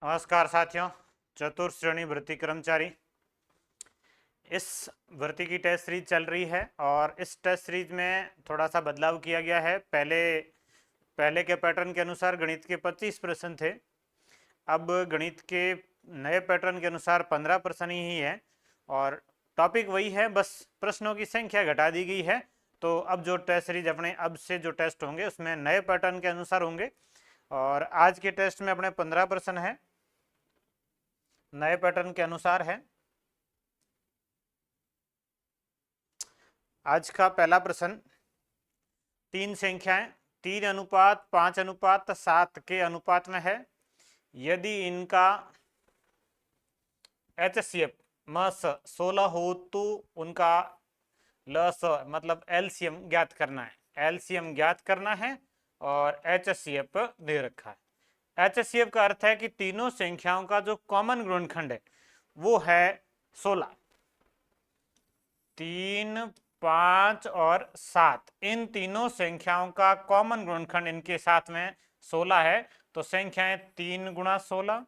नमस्कार साथियों। चतुर्थ श्रेणी भर्ती कर्मचारी, इस भर्ती की टेस्ट सीरीज चल रही है और इस टेस्ट सीरीज में थोड़ा सा बदलाव किया गया है। पहले के पैटर्न के अनुसार गणित के 25 प्रश्न थे। अब गणित के नए पैटर्न के अनुसार 15 प्रश्न ही है और टॉपिक वही है, बस प्रश्नों की संख्या घटा दी गई है। तो अब जो टेस्ट सीरीज अपने अब से जो टेस्ट होंगे उसमें नए पैटर्न के अनुसार होंगे और आज के टेस्ट में अपने 15 प्रश्न है, नए पैटर्न के अनुसार है। आज का पहला प्रश्न, तीन संख्याएं 3:5:7 के अनुपात में है। यदि इनका HCF मस 16 हो तो उनका लस मतलब एलसीएम ज्ञात करना है। एलसीएम ज्ञात करना है और HCF दे रखा है। HCF का अर्थ है कि तीनों संख्याओं का जो कॉमन गुणनखंड है वो है 16। 3, 5 और 7 इन तीनों संख्याओं का कॉमन गुणनखंड इनके साथ में 16 है। तो संख्याएं 3 गुणा 16,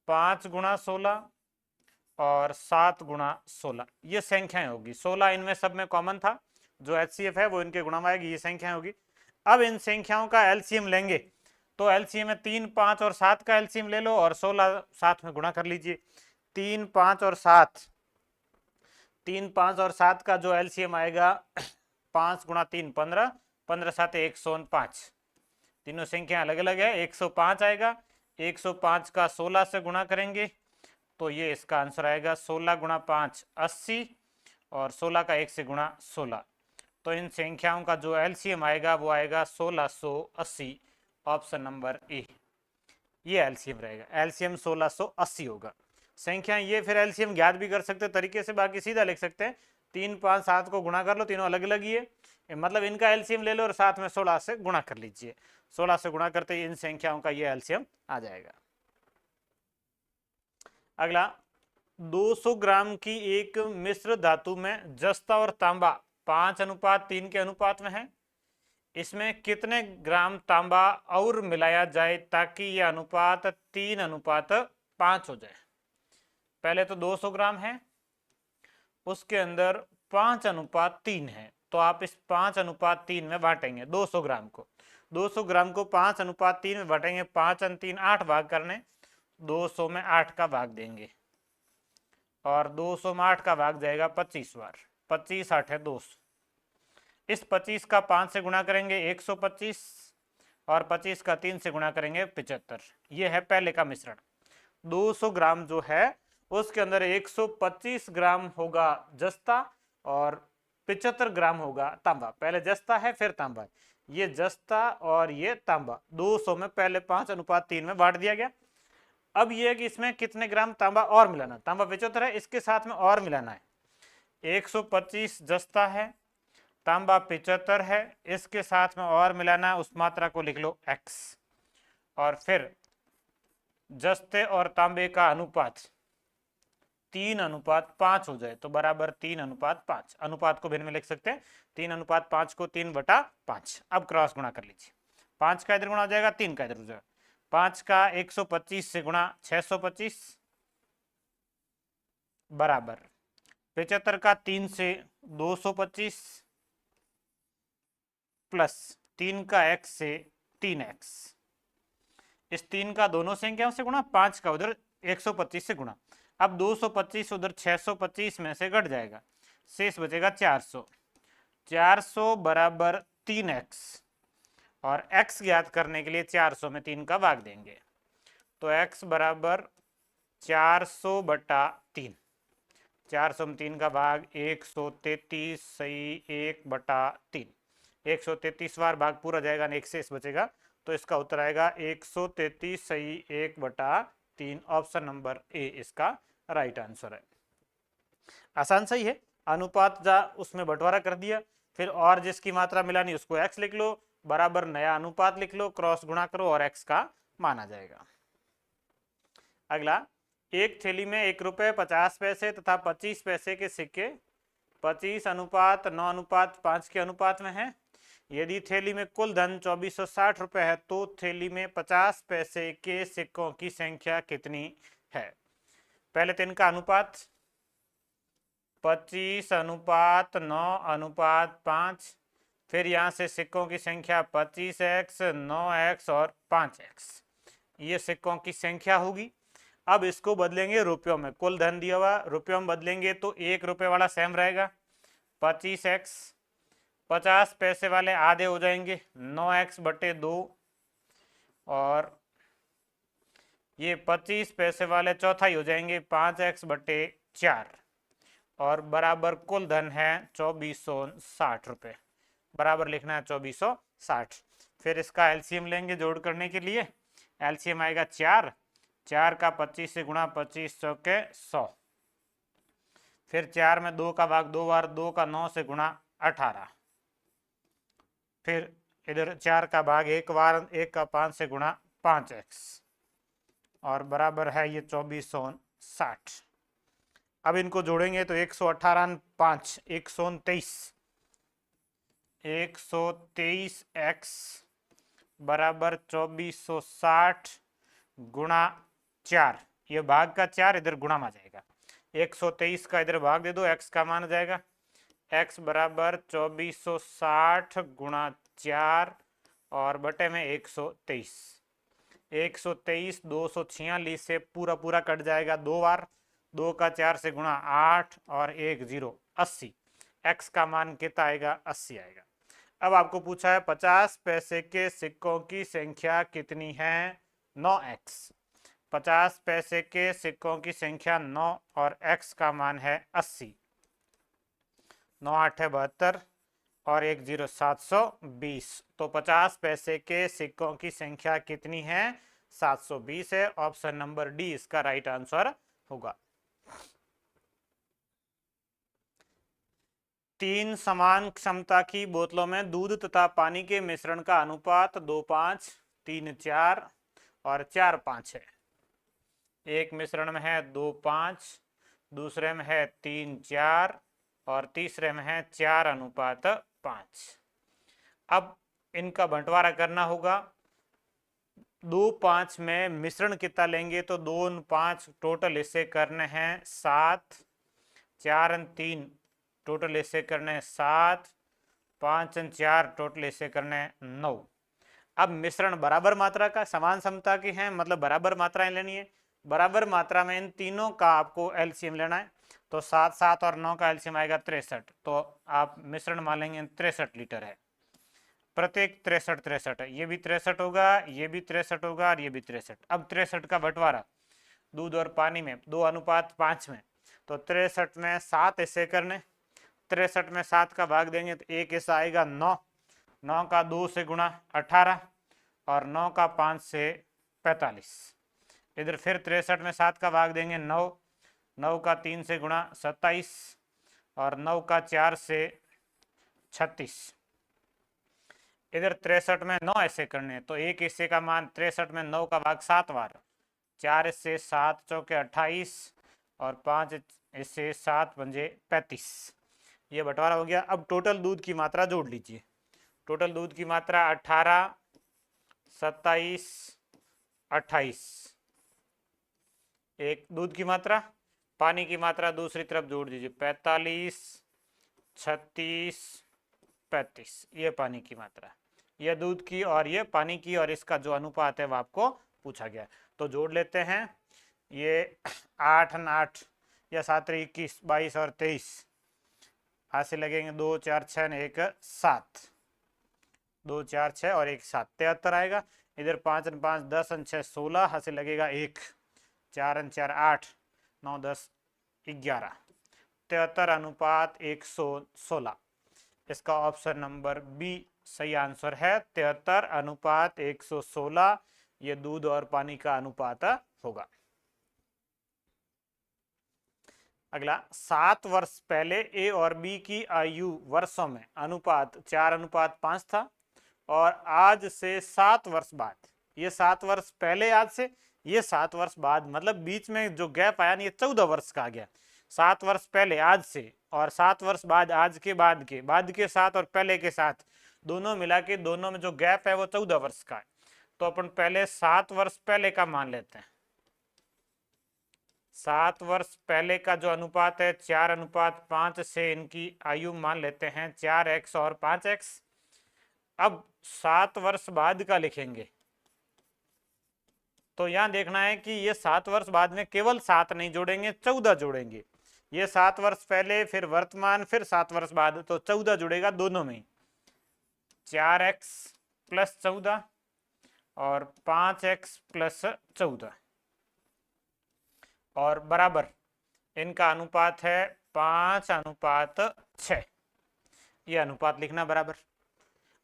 5 गुणा 16 और 7 गुणा 16 ये संख्याएं होगी। 16 इनमें सब में कॉमन था, जो HCF है वो इनके गुणा में आएगी, ये संख्याएं होगी। अब इन संख्याओं का एलसीएम लेंगे तो एलसीएम में 3, 5 और 7 का एलसीएम ले लो और 16 साथ में गुणा कर लीजिए। 3, 5 और 7, 3, 5 और 7 का जो एलसीएम आएगा 5 गुणा 3 15, 15 7 105। तीनों संख्या अलग अलग है, 105 आएगा। 105 का 16 से गुणा करेंगे तो ये इसका आंसर आएगा 16 गुणा 5 80 और 16 का 1 से गुणा 16। तो इन संख्याओं का जो एलसीएम आएगा वो आएगा 1680, ऑप्शन नंबर ए। ये एलसीएम रहेगा, एलसीएम 1680 होगा। संख्या ये फिर एलसीएम ज्ञात भी कर सकते तरीके से, बाकी सीधा लिख सकते हैं 3, 5, 7 को गुणा कर लो, तीनों अलग अलग ही है, मतलब इनका एलसीएम ले लो और साथ में 16 से गुणा कर लीजिए। 16 से गुणा करते ही इन संख्याओं का ये एलसीएम आ जाएगा। अगला, 200 ग्राम की एक मिश्र धातु में जस्ता और तांबा 5:3 के अनुपात में है। इसमें कितने ग्राम तांबा और मिलाया जाए ताकि यह अनुपात 3:5 हो जाए। पहले तो 200 ग्राम है, उसके अंदर 5:3 है, तो आप इस 5:3 में बांटेंगे 200 ग्राम को। 200 ग्राम को 5:3 में बांटेंगे, 5 और 3 8 भाग करने, 200 में 8 का भाग देंगे और 200 में 8 का भाग जाएगा 25 बार। 25 8 है 200। इस 25 का 5 से गुणा करेंगे 125 और 25 का 3 से गुणा करेंगे 75। ये है पहले का मिश्रण। 200 ग्राम जो है उसके अंदर 125 ग्राम होगा जस्ता और 75 ग्राम होगा तांबा। पहले जस्ता है फिर तांबा है, ये जस्ता और ये तांबा 200 में पहले 5:3 में बांट दिया गया। अब ये है कि इसमें कितने ग्राम तांबा और मिलाना। तांबा 75 है, इसके साथ में और मिलाना है। 125 जस्ता है, तांबा 75 है, इसके साथ में और मिलाना है, उस मात्रा को लिख लो x। और फिर जस्ते और तांबे का अनुपात 3:5 हो जाए तो बराबर 3:5। अनुपात को भिन्न में लिख सकते हैं, 3:5 को 3/5। अब क्रॉस गुणा कर लीजिए, 5 का इधर गुणा हो जाएगा, 3 का इधर हो जाएगा। 5 का 125 से गुणा 625 बराबर 75 का 3 से 225 प्लस 3 का x से 3x। इस 3 का दोनों संख्याओं से गुणा, 5 का उधर 125 से गुणा। अब 225 उधर 625 में से घट जाएगा, शेष बचेगा 400। 400 बराबर 3x और x ज्ञात करने के लिए 400 में 3 का भाग देंगे तो x बराबर 400 बटा 3। 400 में 3 का भाग 133 सही 1/3। 133 बार भाग पूरा जाएगा, एक शेष बचेगा, तो इसका उत्तर आएगा 133 सही 1/3। ऑप्शन नंबर ए इसका राइट आंसर है। आसान सही है, अनुपात जा उसमें बंटवारा कर दिया, फिर और जिसकी मात्रा मिलानी उसको x लिख लो, बराबर नया अनुपात लिख लो, क्रॉस गुणा करो और x का मान आ जाएगा। अगला, एक थैली में 1 रुपये 50 पैसे तथा 25 पैसे के सिक्के 25:9:5 के अनुपात में है। यदि थैली में कुल धन 2460 रुपए है तो थैली में 50 पैसे के सिक्कों की संख्या कितनी है। पहले तो इनका अनुपात 25:9:5, फिर यहाँ से सिक्कों की संख्या 25x, 9x और 5x, ये सिक्कों की संख्या होगी। अब इसको बदलेंगे रुपयों में, कुल धन दिया हुआ रुपयों में बदलेंगे तो 1 रुपये वाला सेम रहेगा 25x, 50 पैसे वाले आधे हो जाएंगे 9x/2, और ये 25 पैसे वाले चौथाई हो जाएंगे 5x/4, और बराबर कुल धन है 2460 रुपये, बराबर लिखना है 2460। फिर इसका एलसीएम लेंगे जोड़ करने के लिए, एलसीएम आएगा 4 का 25 से गुणा 25 चौके 100, फिर 4 में 2 का भाग 2 बार, 2 का 9 से गुणा 18, फिर इधर 4 का भाग 1 बार, 1 का 5 से गुणा 5x, और बराबर है ये 2460। अब इनको जोड़ेंगे तो 118 5 129, 123x बराबर 2460 गुणा 4, ये भाग का 4 इधर गुणा में आ जाएगा, 123 का इधर भाग दे दो, x का मान आ जाएगा, x बराबर 2460 गुणा 4 और बटे में 123, 123 246 से पूरा पूरा कट जाएगा 2 बार, 2 का 4 से गुणा 8 और 1 0 80, x का मान कितना आएगा 80 आएगा। अब आपको पूछा है 50 पैसे के सिक्कों की संख्या कितनी है, 9x, 50 पैसे के सिक्कों की संख्या 9 और x का मान है 80, 9 8 है 72 और 1 0 720, तो 50 पैसे के सिक्कों की संख्या कितनी है, 720 है। ऑप्शन नंबर डी इसका राइट आंसर होगा। 3 समान क्षमता की बोतलों में दूध तथा पानी के मिश्रण का अनुपात 2:5, 3:4 और 4:5 है। एक मिश्रण में है 2:5, दूसरे में है 3:4 और तीसरे में है 4:5। अब इनका बंटवारा करना होगा। 2:5 में मिश्रण कितना लेंगे तो 2:5 टोटल इसे करने हैं 7, 4:3 टोटल इसे करने हैं 7, 5:4 टोटल इसे करने हैं 9। अब मिश्रण बराबर मात्रा का समान समता के हैं, मतलब बराबर मात्राएं लेनी है। बराबर मात्रा में इन तीनों का आपको एलसीएम लेना है, तो 7 7 और 9 का एलसीएम आएगा 63, तो आप मिश्रण मान लेंगे 63 लीटर है, प्रत्येक 63 है, ये भी 63 होगा, ये भी 63 होगा और ये भी 63। अब 63 का बंटवारा दूध और पानी में 2:5 में, तो 63 में 7 ऐसे करने, 63 में 7 का भाग देंगे तो एक ऐसा आएगा 9, 9 का 2 से गुणा 18 और 9 का 5 से 45। इधर फिर 63 में 7 का भाग देंगे 9, 9 का 3 से गुणा 27 और 9 का 4 से 36। इधर 63 में 9 ऐसे करने, तो एक हिस्से का मान 63 में 9 का भाग 7 बार, 4 इससे 7 चौके 28 और 5 इससे 7 पंजे 35। ये बंटवारा हो गया। अब टोटल दूध की मात्रा जोड़ लीजिए। टोटल दूध की मात्रा 18, 27, 28, एक दूध की मात्रा, पानी की मात्रा दूसरी तरफ जोड़ दीजिए 45, 36, 35, ये पानी की मात्रा, ये दूध की और ये पानी की, और इसका जो अनुपात है वो आपको पूछा गया। तो जोड़ लेते हैं, ये 8 और 8 या 7 21 22 और 23, हाथ से लगेंगे 2 4 6 1 7, 2 4 6 और 1 7, 73 आएगा। इधर 5 और 5 10 और 6 16, हाथ से लगेगा 1, 4 और 4 8, 9 10 11, 73:116। इसका ऑप्शन नंबर बी सही आंसर है, 73:116 ये दूध और पानी का अनुपात होगा। अगला, 7 वर्ष पहले ए और बी की आयु वर्षों में अनुपात 4:5 था, और आज से 7 वर्ष बाद, ये 7 वर्ष पहले आज से, ये 7 वर्ष बाद, मतलब बीच में जो गैप आया ना ये 14 वर्ष का आ गया। 7 वर्ष पहले आज से और 7 वर्ष बाद आज के बाद के 7 और पहले के 7, दोनों मिला के दोनों में जो गैप है वो 14 वर्ष का है। तो अपन पहले 7 वर्ष पहले का मान लेते हैं। 7 वर्ष पहले का जो अनुपात है 4:5 से इनकी आयु मान लेते हैं 4x और 5x। अब 7 वर्ष बाद का लिखेंगे तो यहां देखना है कि ये 7 वर्ष बाद में केवल 7 नहीं जोड़ेंगे, 14 जोड़ेंगे। ये 7 वर्ष पहले, फिर वर्तमान, फिर 7 वर्ष बाद, तो 14 जुड़ेगा दोनों में। 4x + 14 और 5x + 14 और बराबर इनका अनुपात है 5:6। ये अनुपात लिखना बराबर।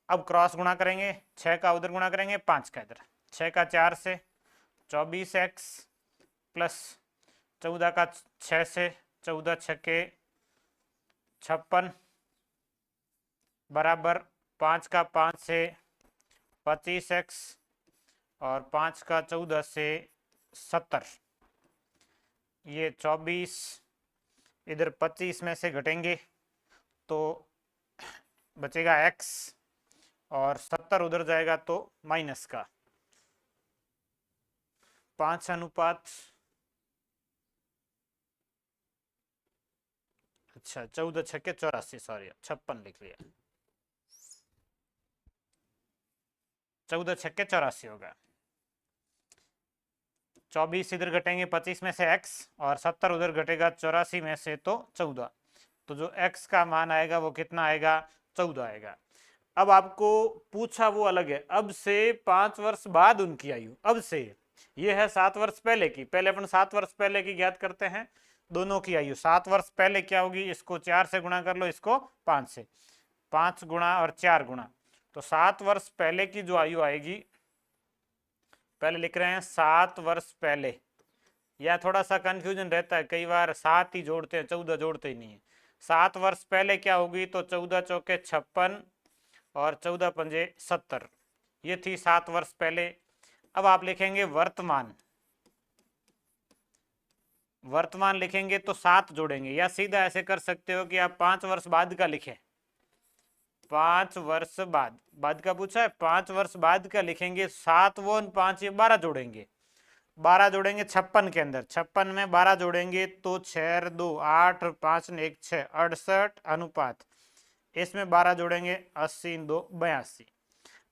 अब क्रॉस गुणा करेंगे, 6 का उधर गुणा करेंगे 5 का इधर। 6 का 4 से 24x + 14 का 6 से 14 छक्के 56 बराबर 5 का 5 से 25x और 5 का 14 से 70। ये 24 इधर 25 में से घटेंगे तो बचेगा x और 70 उधर जाएगा तो माइनस का 5:, अच्छा 14 छक्के 84, सॉरी 56 लिख लिया, 14 छक्के 84 होगा। 24 इधर घटेंगे 25 में से x और 70 उधर घटेगा 84 में से तो 14। तो जो x का मान आएगा वो कितना आएगा, 14 आएगा। अब आपको पूछा वो अलग है, अब से 5 वर्ष बाद उनकी आयु, अब से ये है 7 वर्ष पहले की। पहले अपन 7 वर्ष पहले की ज्ञात करते हैं, दोनों की आयु 7 वर्ष पहले क्या होगी, इसको 4 से गुणा कर लो, इसको 5 से, 5 गुणा और 4 गुणा, तो 7 वर्ष पहले की जो आयु आएगी, पहले लिख रहे हैं 7 वर्ष पहले। या थोड़ा सा कंफ्यूजन रहता है, कई बार 7 ही जोड़ते हैं, 14 जोड़ते ही नहीं है। 7 वर्ष पहले क्या होगी, तो 14 चौके 56 और 14 पंजे 70। ये थी 7 वर्ष पहले। अब आप लिखेंगे वर्तमान, वर्तमान लिखेंगे तो 7 जोड़ेंगे, या सीधा ऐसे कर सकते हो कि आप 5 वर्ष बाद का लिखें। 5 वर्ष बाद का पूछा है, 5 वर्ष बाद का लिखेंगे। 7 वो 5 ये 12 जोड़ेंगे, 12 जोड़ेंगे 56 के अंदर, 56 में 12 जोड़ेंगे तो 6 2 8 5 1 6 68 अनुपात, इसमें 12 जोड़ेंगे 80 2 82,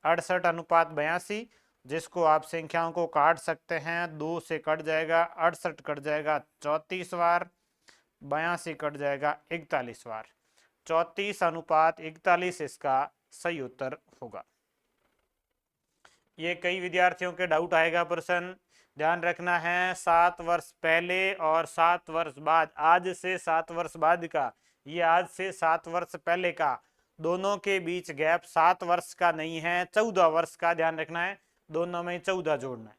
68:82, जिसको आप संख्याओं को काट सकते हैं। 2 से कट जाएगा 68, कट जाएगा 34 बार, 82 कट जाएगा 41 बार, 34:41 इसका सही उत्तर होगा। ये कई विद्यार्थियों के डाउट आएगा प्रश्न, ध्यान रखना है 7 वर्ष पहले और 7 वर्ष बाद, आज से 7 वर्ष बाद का, ये आज से 7 वर्ष पहले का, दोनों के बीच गैप 7 वर्ष का नहीं है, 14 वर्ष का, ध्यान रखना है, दोनों में 14 जोड़ना है,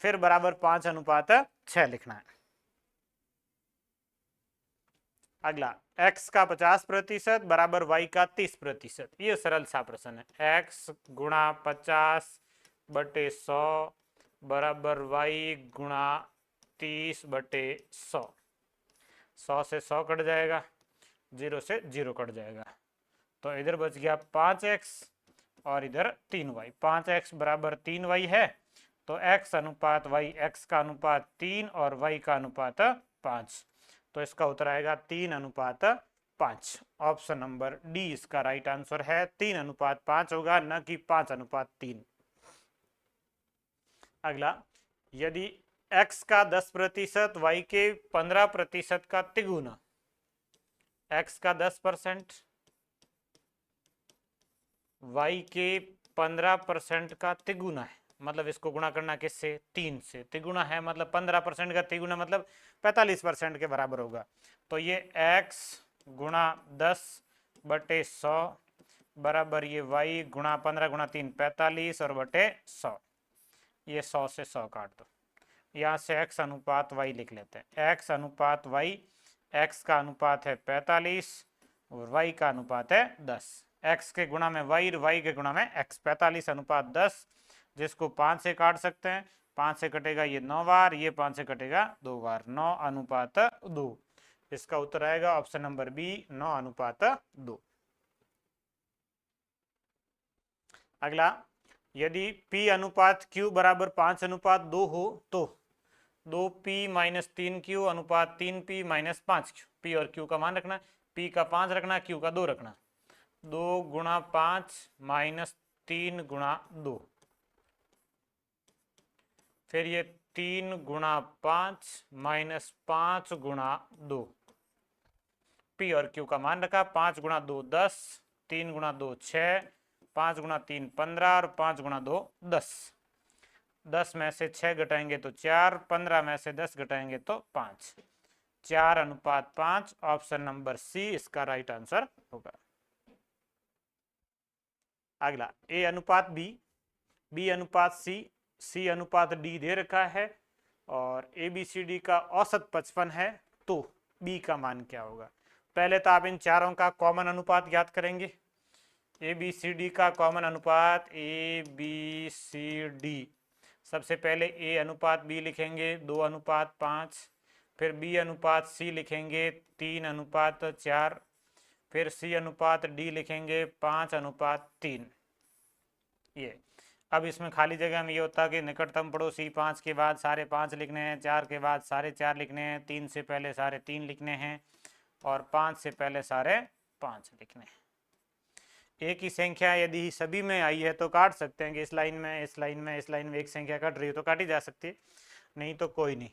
फिर बराबर 5:6 लिखना है। अगला x का 50% बराबर y का 30%, ये सरल सा प्रश्न है। x गुणा 50/100 बराबर y गुणा 30/100। 100 से 100 कट जाएगा, 0 से 0 कट जाएगा, तो इधर बच गया 5x और इधर 3y। 5x बराबर 3y है, तो x अनुपात y, x का अनुपात 3 और y का अनुपात 5, तो इसका उत्तर आएगा 3:5। ऑप्शन नंबर डी इसका राइट आंसर है, 3:5 होगा, न कि 5:3। अगला, यदि x का 10% y के 15% का तिगुना, x का 10% y के 15% का तिगुना है, मतलब इसको गुणा करना किससे, 3 से, तिगुना है मतलब 15% का तिगुना मतलब 45% के बराबर होगा। तो ये x गुणा 10/100 बराबर ये y गुणा 15 गुणा 3 45 और बटे 100, ये 100 से 100 काट दो, यहाँ से x अनुपात y लिख लेते हैं। x अनुपात y, x का अनुपात है 45 और y का अनुपात है 10, x के गुणा में y, y के गुणा में x, 45:10, जिसको 5 से काट सकते हैं, 5 से कटेगा ये 9 बार, ये 5 से कटेगा 2 बार, 9:2। इसका उत्तर आएगा ऑप्शन नंबर बी, 9:2। अगला, यदि P अनुपात Q बराबर 5:2 हो तो 2P माइनस 3Q अनुपात 3P माइनस 5Q। P और Q का मान रखना, P का 5 रखना, Q का 2 रखना। 2 गुणा 5 माइनस 3 गुणा 2, फिर ये 3 गुणा 5 माइनस 5 गुणा 2। P और Q का मान रखा, 5 गुणा 2 10, 3 गुणा 2 6, 5 गुणा 3 15 और 5 गुणा 2 10। 10 में से 6 घटाएंगे तो 4, 15 में से 10 घटाएंगे तो 5। 4:5। ऑप्शन नंबर सी इसका राइट आंसर होगा। अगला, A अनुपात B, B अनुपात C, C अनुपात D दे रखा है और ABCD का औसत 55 है, तो B का मान क्या होगा? पहले तो आप इन चारों का कॉमन अनुपात ज्ञात करेंगे। ABCD का कॉमन अनुपात ABCD, सबसे पहले A अनुपात B लिखेंगे 2:5, फिर B अनुपात C लिखेंगे 3:4, फिर C अनुपात D लिखेंगे 5:3। ये अब इसमें खाली जगह में ये होता है कि निकटतम पड़ोसी 5 के बाद सारे 5 लिखने हैं, 4 के बाद सारे 4 लिखने हैं, 3 से पहले सारे 3 लिखने हैं और 5 से पहले सारे 5 लिखने हैं। एक ही संख्या यदि सभी में आई है तो काट सकते हैं कि इस लाइन में, इस लाइन में, इस लाइन में एक संख्या कट रही है तो काटी जा सकती है, नहीं तो कोई नहीं।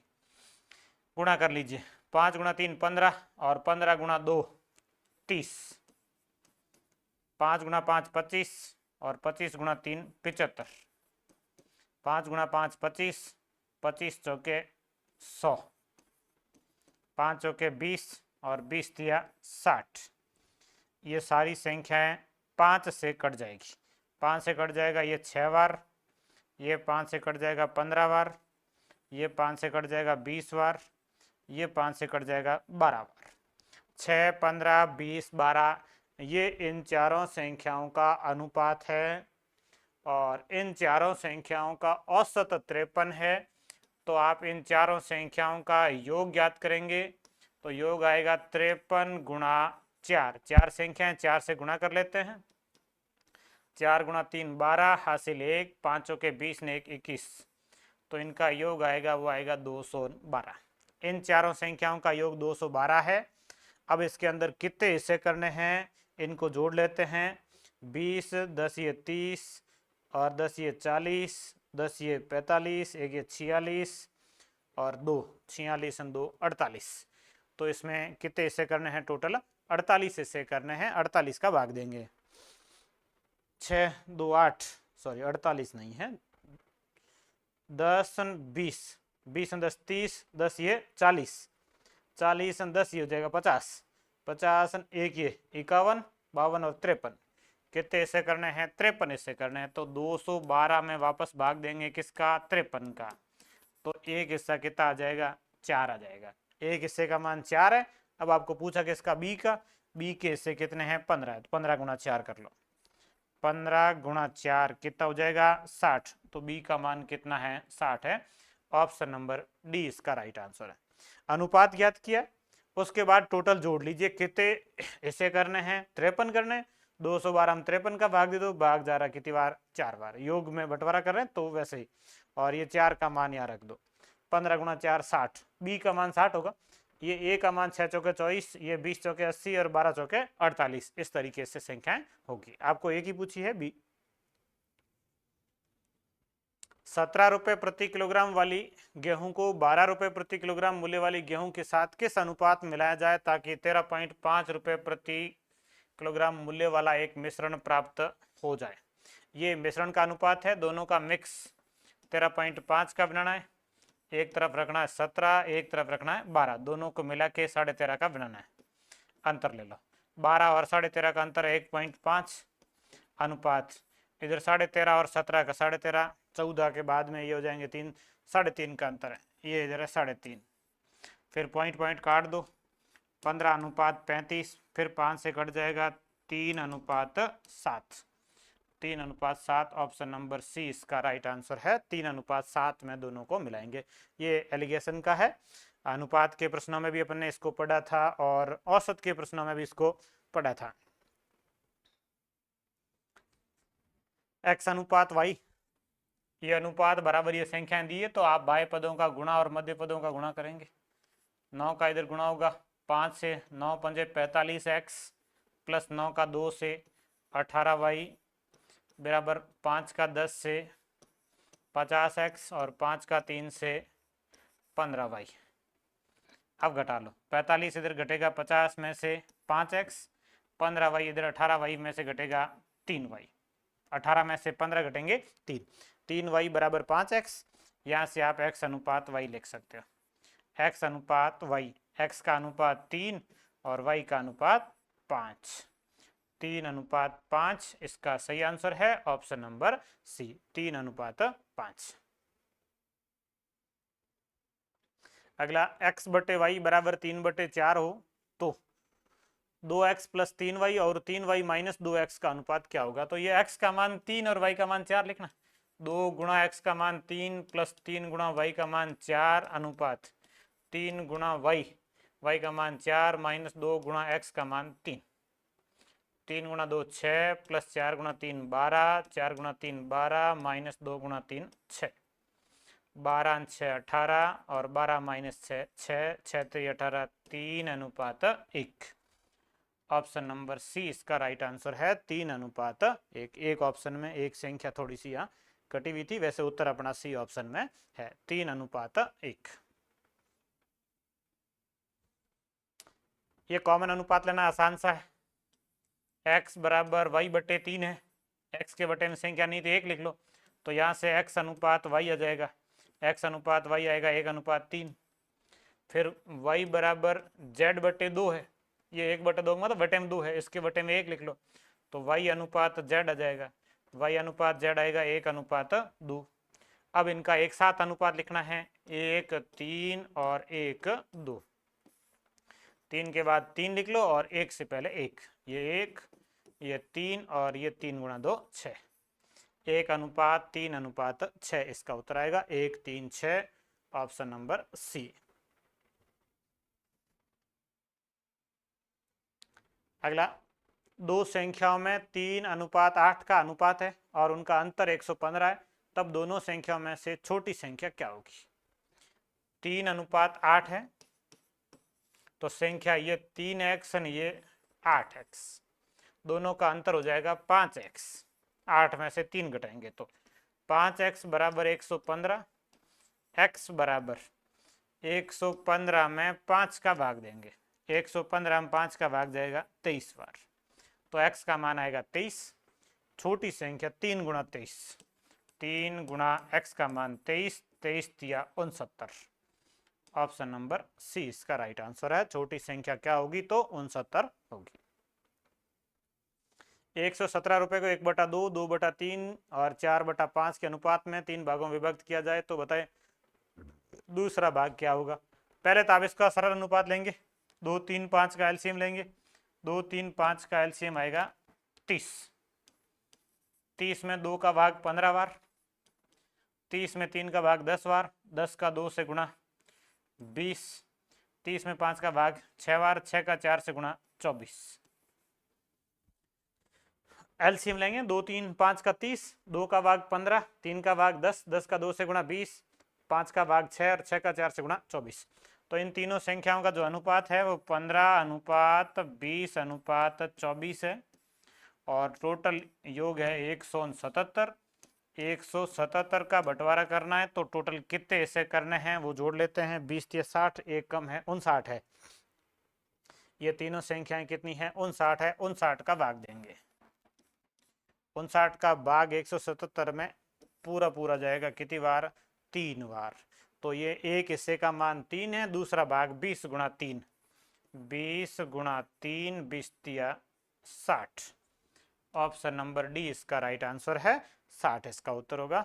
गुणा कर लीजिए, 5 गुणा 3 15 और 15 गुणा 2 30, 5 गुणा 5 25 और 25 गुणा 3 75, 5 गुणा 5 25, 25 चौके 100, 5 चौके 20 और 20 दिया 60। ये सारी संख्याएं 5 से कट जाएगी। 5 से कट जाएगा ये 6 बार, ये 5 से कट जाएगा 15 बार, ये 5 से कट जाएगा 20 बार, ये 5 से कट जाएगा 12 बार। 6 15 20 12 ये इन चारों संख्याओं का अनुपात है और इन चारों संख्याओं का औसत 53 है। तो आप इन चारों संख्याओं का योग ज्ञात करेंगे तो योग आएगा 53 गुणा 4। चार संख्याएं 4 से गुणा कर लेते हैं, 4 गुणा 3 12, हासिल 1, 5 के 20 ने 1 21, तो इनका योग आएगा वो आएगा 212। इन चारों संख्याओं का योग 212 है। अब इसके अंदर कितने हिस्से करने हैं इनको जोड़ लेते हैं। 20 10 ये 30 और 10 ये 40, 10 ये 45, एक ये 46 और 2 46 और 2 48। तो इसमें कितने हिस्से करने हैं? टोटल 48 हिस्से करने हैं। 48 का भाग देंगे, 6 2 8, सॉरी 48 नहीं है, 10 20, 20 10 30, 10 ये 40, 40 10 ये हो जाएगा 50, 50 1 ये 51, 52 और 53। कितने हिस्से करने हैं? 53 हिस्से करने हैं। तो 212 में वापस भाग देंगे किसका? 53 का। तो एक हिस्सा कितना आ जाएगा? 4 आ जाएगा। एक हिस्से का मान 4 है। अब आपको पूछा किसका? बी का। बी के हिस्से कितने हैं? 15 है, तो 15 गुणा 4 कर लो। 15 गुणा 4 कितना हो जाएगा? 60। तो बी का मान कितना है? 60 है। ऑप्शन नंबर डी इसका राइट आंसर है। अनुपात ज्ञात किया, उसके बाद टोटल जोड़ लीजिए। कितने हिस्से करने हैं? 53 करने। 212 हम 53 का भाग दे दो, भाग जा रहा कितनी बार? 4 बार। योग में बंटवारा कर रहे हैं तो वैसे ही, और ये 4 का मान यहाँ रख दो। 15 गुणा 4 60, बी का मान 60 होगा। ये ए का मान 6 चौके 24, ये 20 चौके 80 और 12 चौके 48। इस तरीके से संख्याएं होगी। आपको एक ही पूछी है बी। 17 रुपए प्रति किलोग्राम वाली गेहूं को 12 रुपए प्रति किलोग्राम मूल्य वाली गेहूं के साथ किस अनुपात में मिलाया जाए ताकि 13.5 रुपए प्रति किलोग्राम मूल्य वाला एक मिश्रण प्राप्त हो जाए? ये मिश्रण का अनुपात है, दोनों का मिक्स 13.5 का बनाना है। एक तरफ रखना है 17, एक तरफ रखना है 12, दोनों को मिला के 13.5 का बनाना है। अंतर ले लो, 12 और 13.5 का अंतर है 1.5। अनुपात इधर 13.5 और 17 का 13.5, 14 के बाद में ये हो जाएंगे 3, 3.5 का अंतर है, ये इधर है 3.5। फिर पॉइंट पॉइंट काट दो, 15:35, फिर 5 से कट जाएगा 3:7। 3:7। ऑप्शन नंबर सी इसका राइट आंसर है। 3:7 में दोनों को मिलाएंगे। ये एलिगेशन का है। अनुपात के प्रश्नों में भी अपन ने इसको पढ़ा था और औसत के प्रश्नों में भी इसको पढ़ा था। एक्स अनुपात वाई, ये अनुपात बराबर ये संख्याएं दी है तो आप बाह्य पदों का गुणा और मध्य पदों का गुणा करेंगे। 9 का इधर गुणा होगा 5 से, 9 पंजे 45 एक्स प्लस 9 का 2 से 18 वाई बराबर 5 का 10 से 50 एक्स और 5 का 3 से 15 वाई। अब घटा लो, 45 इधर घटेगा 50 में से 5 एक्स, 15 वाई इधर 18 वाई में से घटेगा 3 वाई, 18 में से 15 घटेंगे 3, 3 वाई बराबर 5 एक्स। यहाँ से आप एक्स अनुपात वाई लिख सकते हो, एक्स अनुपात वाई, एक्स का अनुपात 3 और वाई का अनुपात 5, 3 अनुपात 5 इसका सही आंसर है ऑप्शन नंबर सी, 3 अनुपात 5। अगला x बटे वाई बराबर 3/4 हो तो 2x प्लस 3y और 3y माइनस 2x का अनुपात क्या होगा। तो ये x का मान 3 और y का मान 4 लिखना, 2 गुणा x का मान 3 प्लस 3 गुणा y का मान 4 अनुपात 3 गुणा y का मान 4 माइनस 2 गुणा x का मान 3, 3 गुणा 2 6 प्लस 4 गुणा 3 12, 4 गुणा 3 12 माइनस 2 गुणा 3 6, 12 6 18 और 12 माइनस 6 6 6 3 18, 3 अनुपात 1। ऑप्शन नंबर सी इसका राइट आंसर है, 3 अनुपात 1। एक ऑप्शन में एक संख्या थोड़ी सी यहाँ कटी हुई थी, वैसे उत्तर अपना सी ऑप्शन में है, 3 अनुपात 1। ये कॉमन अनुपात लेना आसान सा है, x बराबर वाई बटे 3 है, x के बटे में संख्या नहीं तो 1 लिख लो, तो यहाँ से x अनुपात y आ जाएगा, x अनुपात y आएगा 1 अनुपात 3। फिर y बराबर z बटे 2 है, ये 1/2 मतलब बटे में 2 है, इसके बटे में 1 लिख लो, तो y अनुपात z आ जाएगा, y अनुपात z आएगा 1 अनुपात 2। अब इनका एक साथ अनुपात लिखना है, 1 3 और 1 2, 3 के बाद 3 लिख लो और 1 से पहले 1, ये 1 ये 3 और ये 3 गुणा 2 6, 1 अनुपात 3 अनुपात 6 इसका उत्तर आएगा 1 3 6, ऑप्शन नंबर सी। अगला, दो संख्याओं में 3 अनुपात 8 का अनुपात है और उनका अंतर 115 है, तब दोनों संख्याओं में से छोटी संख्या क्या होगी। 3 अनुपात 8 है तो संख्या ये 3x और ये 8x, दोनों का अंतर हो जाएगा 5x, 8 में से 3 घटाएंगे तो 5x बराबर 115, x बराबर 115 में 5 का भाग देंगे, 115 में 5 का भाग जाएगा 23 बार, तो x का मान आएगा 23। छोटी संख्या 3 गुणा 23, 3 गुणा x का मान 23, 23 या 69, ऑप्शन नंबर सी इसका राइट आंसर है। छोटी संख्या क्या होगी तो 69 होगी। 117 रुपए को 1/2, 2/3 और 4/5 के अनुपात में 3 भागों में विभक्त किया जाए तो बताएं दूसरा भाग क्या होगा। पहले तो आप इसका सरल अनुपात लेंगे, 2 3 5 का एलसीएम लेंगे, 2 3 5 का एलसीएम आएगा 30, 30 में 2 का भाग 15 बार, 30 में 3 का भाग 10 बार, 10 का 2 से गुणा 20, 30 में 5 का भाग 6 बार, 6 का 4 से गुणा 24। एलसीएम लेंगे, 2 3 5 का 30, 2 का भाग 15, 3 का भाग 10, 10 का 2 से गुणा 20, 5 का भाग 6 और 6 का 4 से गुणा 24। तो इन तीनों संख्याओं का जो अनुपात है वो 15 अनुपात 20 अनुपात 24 है और टोटल योग है 177। 177 का बंटवारा करना है तो टोटल कितने ऐसे करने हैं वो जोड़ लेते हैं, 20 या 60, एक कम है 59 है। ये तीनों संख्याएं कितनी हैं 59 है, 59 का भाग देंगे, 59 का भाग 177 में पूरा पूरा जाएगा कितनी बार 3 बार, तो ये एक हिस्से का मान 3 है, दूसरा भाग 20 गुणा 3, 20 गुणा 3 20 या 60, ऑप्शन नंबर डी इसका राइट आंसर है, 60 इसका उत्तर होगा।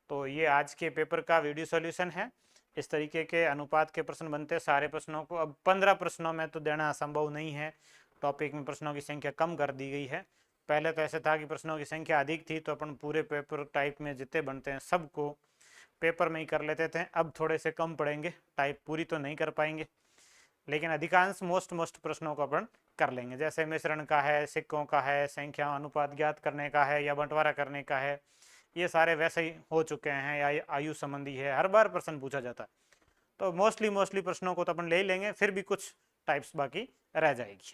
तो ये आज के पेपर का वीडियो सॉल्यूशन है। इस तरीके के अनुपात के प्रश्न बनते हैं सारे प्रश्नों को। अब 15 प्रश्नों में तो देना असंभव नहीं है, टॉपिक में प्रश्नों की संख्या कम कर दी गई है। पहले तो ऐसे था कि प्रश्नों की संख्या अधिक थी तो अपन पूरे पेपर टाइप में जितने बनते हैं सबको पेपर में ही कर लेते थे। अब थोड़े से कम पड़ेंगे, टाइप पूरी तो नहीं कर पाएंगे लेकिन अधिकांश मोस्ट प्रश्नों को अपन कर लेंगे। जैसे मिश्रण का है, सिक्कों का है, संख्या अनुपात ज्ञात करने का है, या बंटवारा करने का है, ये सारे वैसे ही हो चुके हैं, या आयु संबंधी है, हर बार प्रश्न पूछा जाता है। तो मोस्टली प्रश्नों को तो अपन ले ही लेंगे, फिर भी कुछ टाइप्स बाकी रह जाएगी।